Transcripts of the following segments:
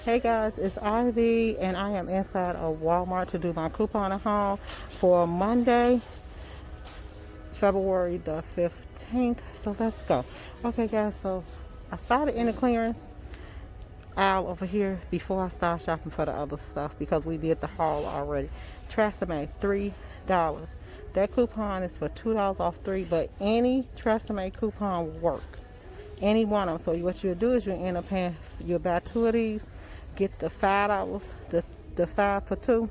Hey guys, it's Ivy and I am inside of Walmart to do my coupon haul for Monday, February the 15th. So let's go. Okay guys, so I started in the clearance aisle over here before I start shopping for the other stuff because we did the haul already. Tresemme, $3. That coupon is for $2 off 3, but any Tresemme coupon will work. Any one of them. So what you'll do is you'll end up paying, you'll buy 2 of these, get the $5, the 5 for 2,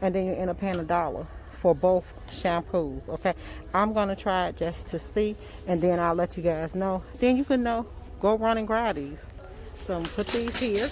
and then you end up paying $1 for both shampoos. Okay, I'm gonna try it just to see, and then I'll let you guys know. Then you can know, go run and grab these. So I'm gonna put these here.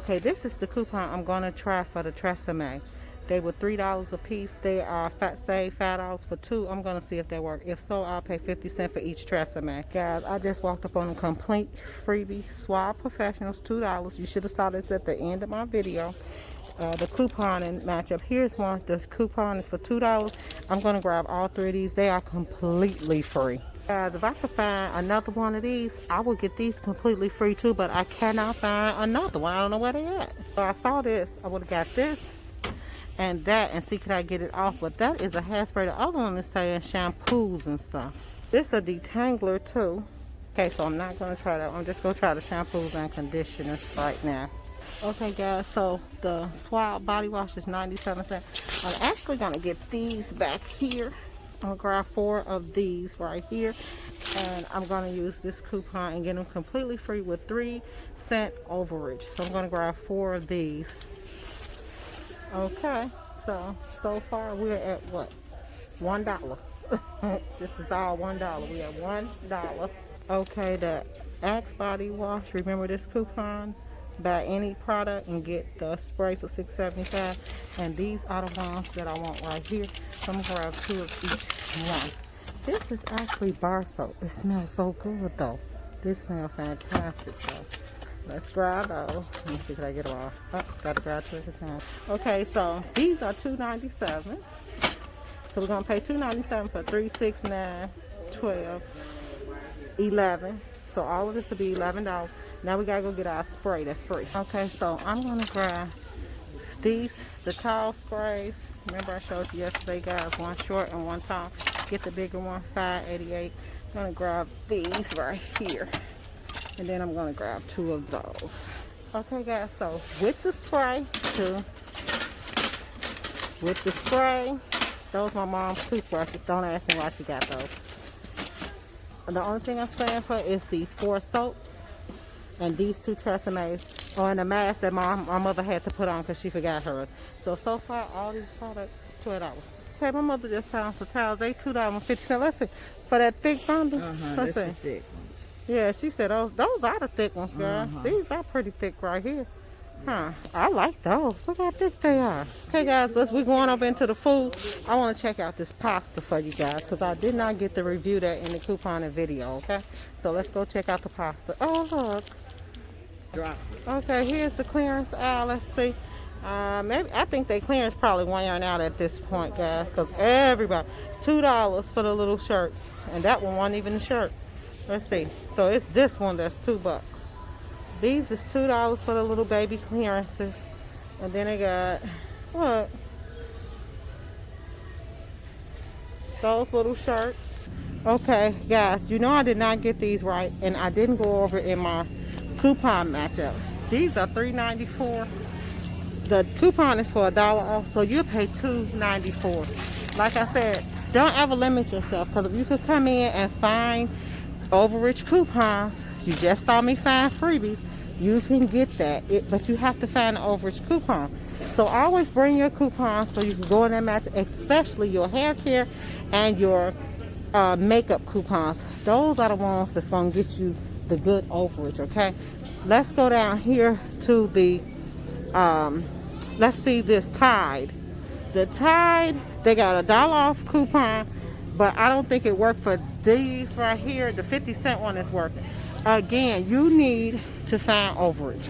Okay, this is the coupon I'm gonna try for the Tresemme. They were $3 a piece. They are save $5 for 2. I'm gonna see if they work. If so, I'll pay 50 cents for each Tresemme. Guys, I just walked up on a complete freebie. Suave Professionals, $2. You should have saw this at the end of my video. The coupon and matchup. Here's one. The coupon is for $2. I'm gonna grab all 3 of these. They are completely free. Guys, if I could find another one of these, I would get these completely free too, but I cannot find another one. I don't know where they at. So I saw this. I would have got this and that and see could I get it off, but that is a hairspray. The other one is saying shampoos and stuff. This is a detangler too. Okay, so I'm not going to try that. I'm just going to try the shampoos and conditioners right now. Okay guys, so the Suave body wash is 97 cents. I'm actually going to get these back here. I'm going to grab 4 of these right here, and I'm going to use this coupon and get them completely free with 3-cent overage. So I'm going to grab 4 of these. Okay, so far we're at what? $1. This is all $1. We at $1. Okay, the Axe body wash. Remember this coupon? Buy any product and get the spray for $6.75. And these are the ones that I want right here. So I'm gonna grab 2 of each one. This is actually bar soap. It smells so good though. This smells fantastic though. Let's grab those. Let me see, can I get them all? Oh, gotta grab 2 at a time. Okay, so these are $2.97. So we're gonna pay $2.97 for 3, 6, 9, 12, 11. So all of this will be $11. Now we gotta go get our spray that's free. Okay, so I'm gonna grab these, the tall sprays. Remember I showed you yesterday, guys, one short and one tall. Get the bigger one, $5.88. I'm gonna grab these right here. And then I'm going to grab 2 of those. Okay guys, so with the spray those are my mom's toothbrushes. Don't ask me why she got those. The only thing I'm spraying for is these 4 soaps and these 2 Tresemmes, and a mask that my mother had to put on because she forgot hers. So far all these products, $12. Okay, my mother just found some towels. They $2.50. Let's see, for that thick bundle. Let's see. Thick. Yeah, she said those are the thick ones, guys. These are pretty thick right here. Huh, I like those. Look how thick they are. Okay, guys, we're going up into the food. I want to check out this pasta for you guys because I did not get to review that in the coupon and video, okay? So let's go check out the pasta. Oh, look. Drop. Okay, here's the clearance aisle. Let's see. Maybe I think they clearance probably wearing out at this point, guys, because everybody, $2 for the little shirts. And that one wasn't even a shirt. Let's see. So it's this one that's $2. These is $2 for the little baby clearances. And then they got what? Those little shirts. Okay, guys, you know I did not get these right, and I didn't go over in my coupon matchup. These are $3.94. The coupon is for $1 off, so you'll pay $2.94. Like I said, don't ever limit yourself, because if you could come in and find overage coupons, you just saw me find freebies, you can get that, but you have to find an overage coupon. So always bring your coupons so you can go in that match, especially your hair care and your makeup coupons. Those are the ones that's going to get you the good overage. Okay, let's go down here to the let's see this Tide. The Tide, they got $1 off coupon, but I don't think it worked for these right here. The 50-cent one is working. Again, you need to find overage.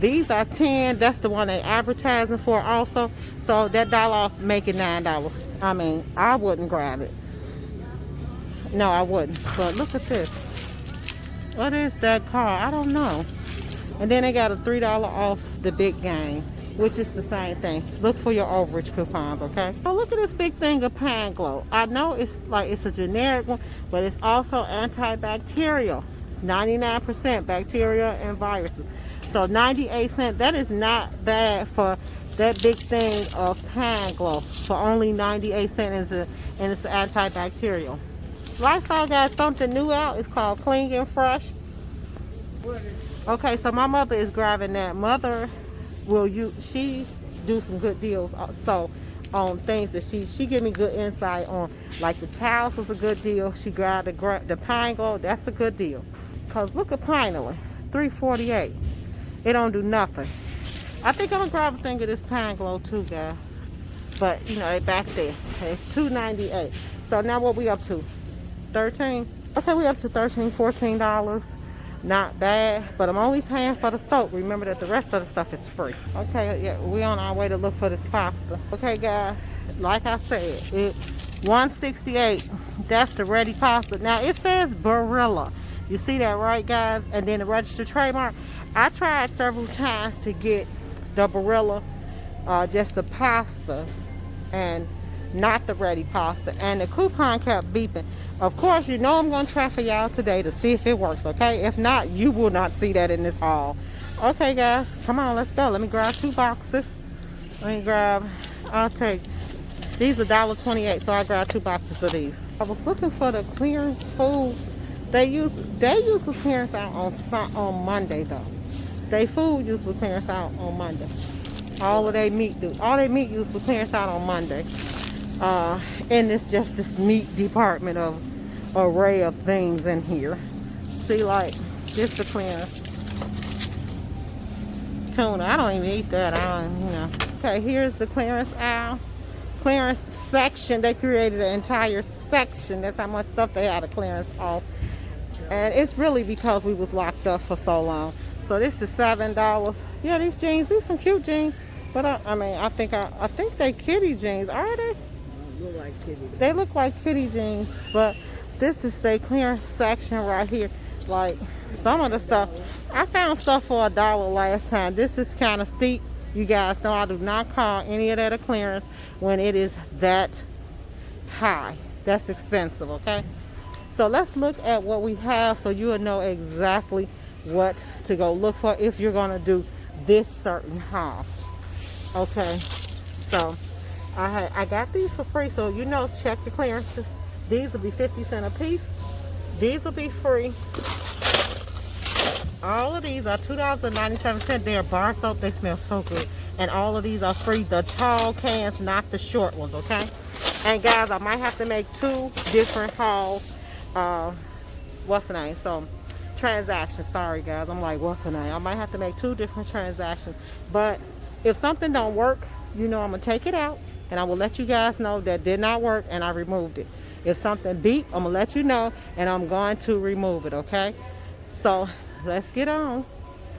These are 10. That's the one they advertising for also. So that $1 off make it $9. I mean, I wouldn't grab it. No, I wouldn't. But look at this. What is that called? I don't know. And then they got a $3 off the big game, which is the same thing. Look for your overage coupons, okay? Oh, look at this big thing of Pine Glow. I know it's a generic one, but it's also antibacterial. It's 99% bacteria and viruses. So 98 cents, that is not bad for that big thing of Pine Glow. For only 98 cents, and it's antibacterial. Lysol got something new out. It's called Clean and Fresh. Okay, so my mother is grabbing that. Mother she do some good deals so on things that she give me good insight on, like the towels was a good deal. She grabbed the Pine Glow. That's a good deal, cause look at Pineally, $3.48. It don't do nothing. I think I'm gonna grab a thing of this Pine Glow too, guys, but you know, they back there. It's $2.98. So now what we up to? 13. Okay, we up to $14. Not bad, but I'm only paying for the soap. Remember that the rest of the stuff is free. Okay, yeah, we on our way to look for this pasta. Okay, guys, like I said, it $168. That's the ready pasta. Now it says Barilla. You see that, right, guys? And then the registered trademark. I tried several times to get the Barilla, just the pasta, and not the ready pasta, and the coupon kept beeping. Of course, you know I'm gonna try for y'all today to see if it works, okay? If not, you will not see that in this haul. Okay, guys, come on, let's go. Let me grab 2 boxes. I'll take these, $1.28, so I grabbed 2 boxes of these. I was looking for the clearance foods. They usually clearance out on Monday though. They food usually clearance out on Monday. All of their meat usually clearance out on Monday. And it's just this meat department of array of things in here. See, like this the clearance tuna. I don't even eat that. Okay, here's the clearance aisle, clearance section. They created an entire section. That's how much stuff they had to clearance off, and it's really because we was locked up for so long. So this is $7. Yeah, these jeans, these some cute jeans, but I think they kitty jeans. Are they? Look like kitty. They look like kitty jeans, but this is the clearance section right here. Like some of the stuff, I found stuff for $1 last time. This is kind of steep. You guys know I do not call any of that a clearance when it is that high. That's expensive, okay? So let's look at what we have so you will know exactly what to go look for if you're gonna do this certain haul. Okay, so I got these for free, so you know, check your clearances. These will be 50 cents a piece. These will be free. All of these are $2.97. They're bar soap. They smell so good. And all of these are free. The tall cans, not the short ones, okay? And guys, I might have to make 2 different hauls. What's the name? So, transactions. Sorry, guys. I'm like, what's the name? I might have to make 2 different transactions. But if something don't work, you know I'm going to take it out. And I will let you guys know that did not work and I removed it. If something beep, I'm gonna let you know and I'm going to remove it, okay? So let's get on.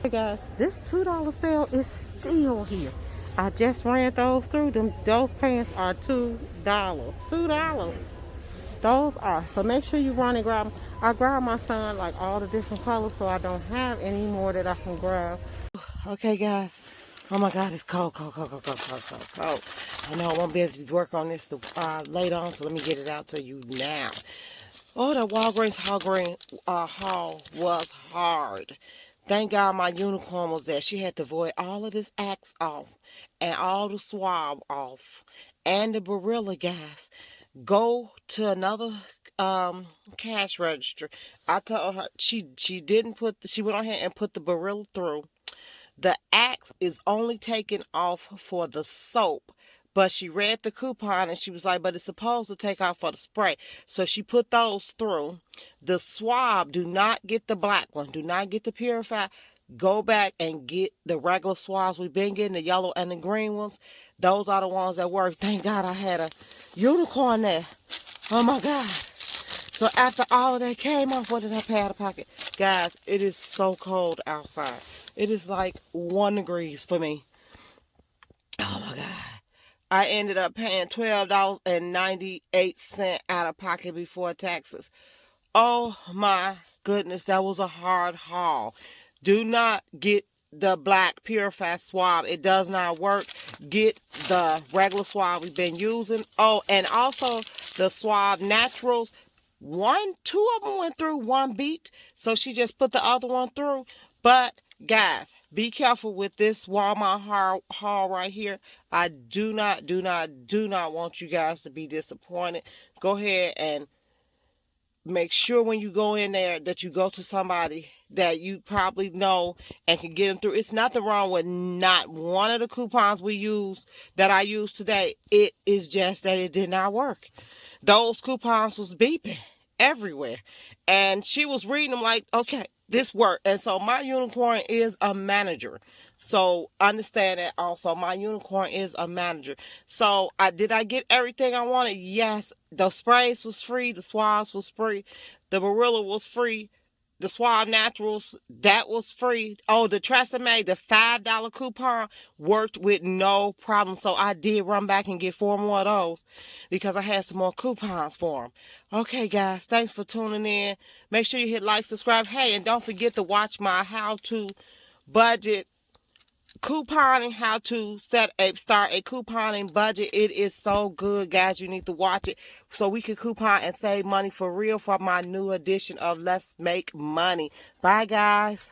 Hey guys, this $2 sale is still here. I just ran those through. Those pants are $2. $2. Those are. So make sure you run and grab them. I grabbed my son like all the different colors, so I don't have any more that I can grab. Okay guys. Oh my God, it's cold. I know I won't be able to work on this later on, so let me get it out to you now. Oh, the Walgreens haul was hard. Thank God my unicorn was there. She had to void all of this Axe off and all the swab off and the Barilla gas. Go to another cash register. I told her she went on ahead and put the Barilla through. The Axe is only taken off for the soap, but she read the coupon and she was like, but it's supposed to take off for the spray. So she put those through. The swab, do not get the black one. Do not get the purified. Go back and get the regular swabs we've been getting, the yellow and the green ones. Those are the ones that work. Thank God I had a unicorn there. Oh my God. So after all of that came off, what did I pay out of pocket? Guys, it is so cold outside. It is like 1 degree for me. Oh my God. I ended up paying $12.98 out of pocket before taxes. Oh my goodness, that was a hard haul. Do not get the black purified swab. It does not work. Get the regular swab we've been using. Oh, and also the swab naturals. Two of them went through, one beat. So she just put the other one through. But guys, be careful with this Walmart haul right here. I do not want you guys to be disappointed. Go ahead and make sure when you go in there that you go to somebody that you probably know and can get them through. It's nothing wrong with not one of the coupons I used today. It is just that it did not work. Those coupons was beeping everywhere. And she was reading them like, okay, this worked. And so my unicorn is a manager. So understand that also. My unicorn is a manager. So did I get everything I wanted? Yes. The sprays was free. The swabs was free. The Barilla was free. The Suave Naturals, that was free. Oh, the Tresemme, the $5 coupon worked with no problem. So I did run back and get 4 more of those because I had some more coupons for them. Okay, guys, thanks for tuning in. Make sure you hit like, subscribe. Hey, and don't forget to watch my how to budget couponing, how to start a couponing budget. It is so good, guys. You need to watch it so we can coupon and save money for real for my new edition of Let's Make Money. Bye, guys.